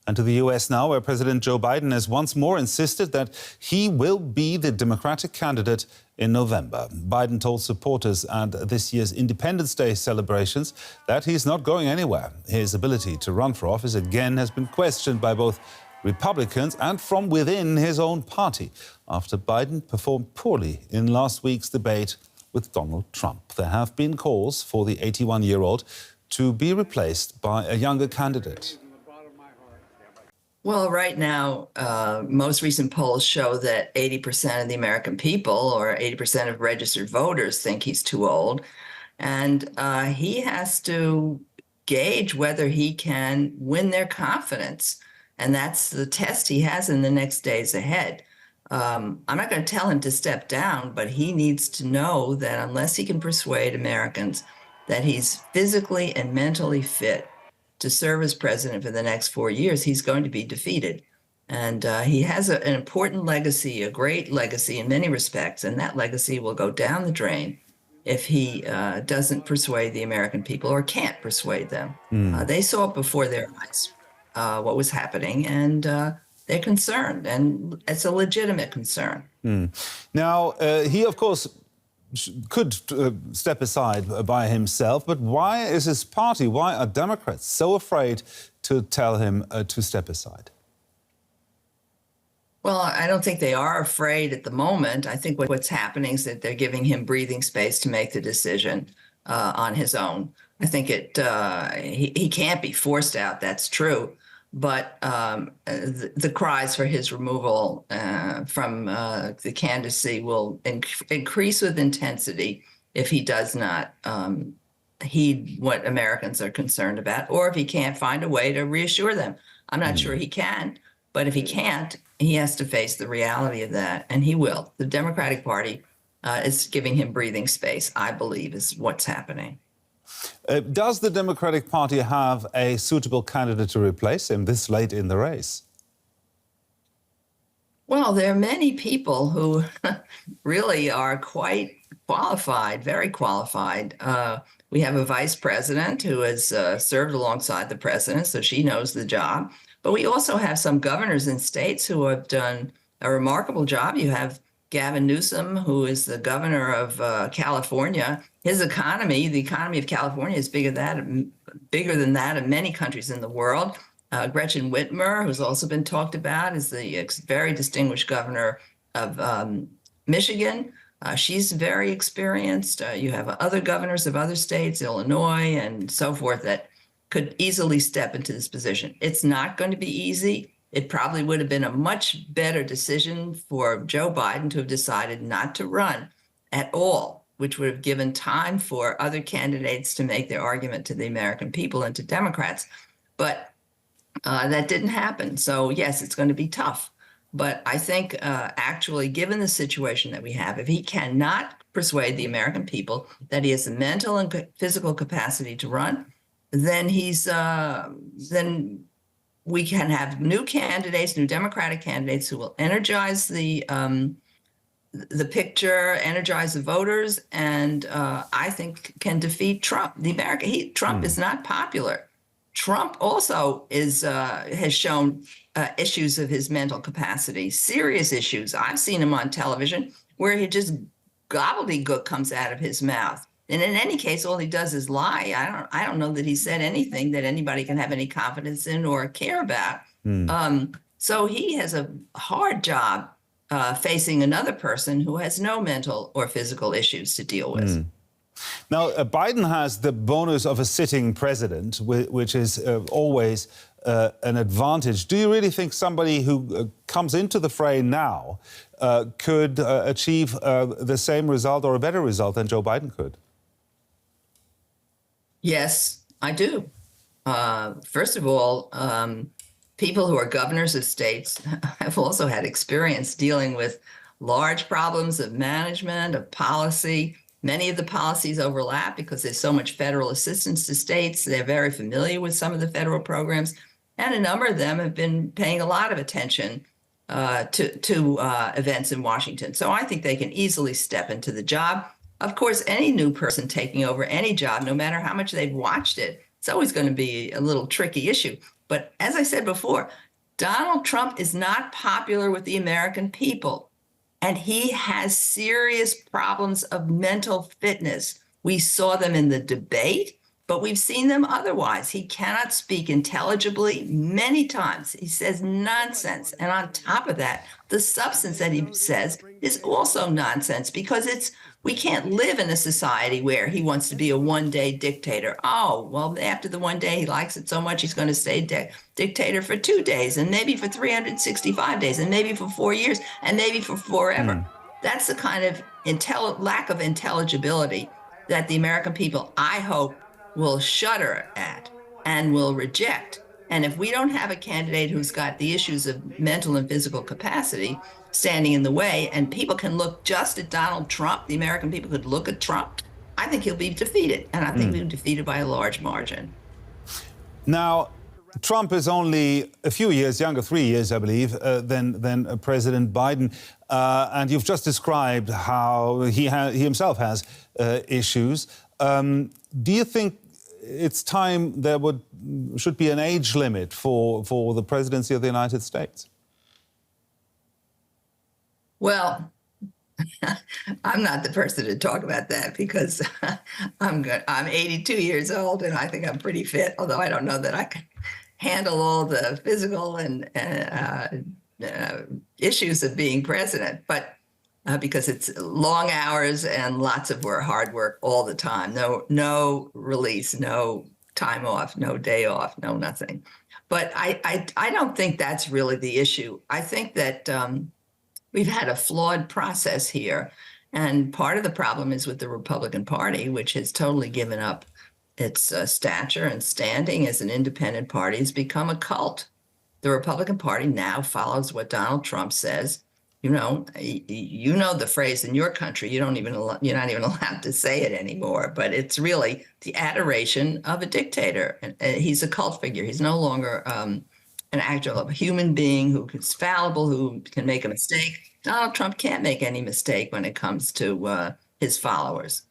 And to the US now, where President Joe Biden has once more insisted that he will be the Democratic candidate in November. Biden told supporters at this year's Independence Day celebrations that he's not going anywhere. His ability to run for office again has been questioned by both Republicans and from within his own party after Biden performed poorly in last week's debate with Donald Trump. There have been calls for the 81-year-old to be replaced by a younger candidate. Well, right now, most recent polls show that 80% of the American people, or 80% of registered voters, think he's too old. And he has to gauge whether he can win their confidence. And that's the test he has in the next days ahead. I'm not going to tell him to step down, but he needs to know that unless he can persuade Americans that he's physically and mentally fit to serve as president for the next 4 years, he's going to be defeated. And he has an important legacy, a great legacy in many respects, and that legacy will go down the drain if he doesn't persuade the American people or can't persuade them. They saw it before their eyes, what was happening, and they're concerned, and it's a legitimate concern. Now, he, of course, could step aside by himself, but why is his party, why are Democrats so afraid to tell him to step aside? Well, I don't think they are afraid at the moment. I think what's happening is that they're giving him breathing space to make the decision on his own. I think he can't be forced out, that's true. But the cries for his removal from the candidacy will increase with intensity if he does not heed what Americans are concerned about, or if he can't find a way to reassure them. I'm not sure he can, but if he can't, he has to face the reality of that, and he will. The Democratic Party is giving him breathing space, I believe, is what's happening. Does the Democratic Party have a suitable candidate to replace him this late in the race? Well, there are many people who really are quite qualified, very qualified. We have a vice president who has served alongside the president, so she knows the job. But we also have some governors in states who have done a remarkable job. You have Gavin Newsom, who is the governor of California. His economy, the economy of California, is bigger than that of many countries in the world. Gretchen Whitmer, who's also been talked about, is the very distinguished governor of Michigan. She's very experienced. You have other governors of other states, Illinois and so forth, that could easily step into this position. It's not going to be easy. It probably would have been a much better decision for Joe Biden to have decided not to run at all, which would have given time for other candidates to make their argument to the American people and to Democrats. But that didn't happen. So, yes, it's going to be tough. But I think actually, given the situation that we have, if he cannot persuade the American people that he has the mental and physical capacity to run, then then we can have new candidates, new Democratic candidates who will energize the picture, energize the voters, and I think can defeat Trump. Trump is not popular. Trump also has shown issues of his mental capacity, serious issues. I've seen him on television where he just gobbledygook comes out of his mouth. And in any case, all he does is lie. I don't know that he said anything that anybody can have any confidence in or care about. So he has a hard job facing another person who has no mental or physical issues to deal with. Now, Biden has the bonus of a sitting president, which is always an advantage. Do you really think somebody who comes into the fray now could achieve the same result or a better result than Joe Biden could? Yes, I do. First of all, people who are governors of states have also had experience dealing with large problems of management, of policy. Many of the policies overlap because there's so much federal assistance to states. They're very familiar with some of the federal programs, and a number of them have been paying a lot of attention to events in Washington. So I think they can easily step into the job. Of course, any new person taking over any job, no matter how much they've watched it, it's always going to be a little tricky issue. But as I said before, Donald Trump is not popular with the American people, and he has serious problems of mental fitness. We saw them in the debate, but we've seen them otherwise. He cannot speak intelligibly many times. He says nonsense. And on top of that, the substance that he says is also nonsense, because we can't live in a society where he wants to be a one-day dictator. Oh, well, after the one day he likes it so much, he's going to stay dictator for 2 days, and maybe for 365 days, and maybe for 4 years, and maybe for forever. That's the kind of lack of intelligibility that the American people, I hope, will shudder at and will reject. And if we don't have a candidate who's got the issues of mental and physical capacity standing in the way, and people can look just at Donald Trump, the American people could look at Trump, I think he'll be defeated. And I think he'll be defeated by a large margin. Now, Trump is only a few years younger, 3 years, I believe, than President Biden. And you've just described how he himself has issues. Do you think it's time there should be an age limit for the presidency of the United States? Well, I'm not the person to talk about that, because I'm 82 years old, and I think I'm pretty fit, although I don't know that I can handle all the physical and issues of being president. But because it's long hours and lots of hard work all the time. No release, no time off, no day off, no nothing. But I don't think that's really the issue. I think that we've had a flawed process here. And part of the problem is with the Republican Party, which has totally given up its stature and standing as an independent party, has become a cult. The Republican Party now follows what Donald Trump says. You know the phrase in your country. You're not even allowed to say it anymore. But it's really the adoration of a dictator. And he's a cult figure. He's no longer an actual human being who is fallible, who can make a mistake. Donald Trump can't make any mistake when it comes to his followers.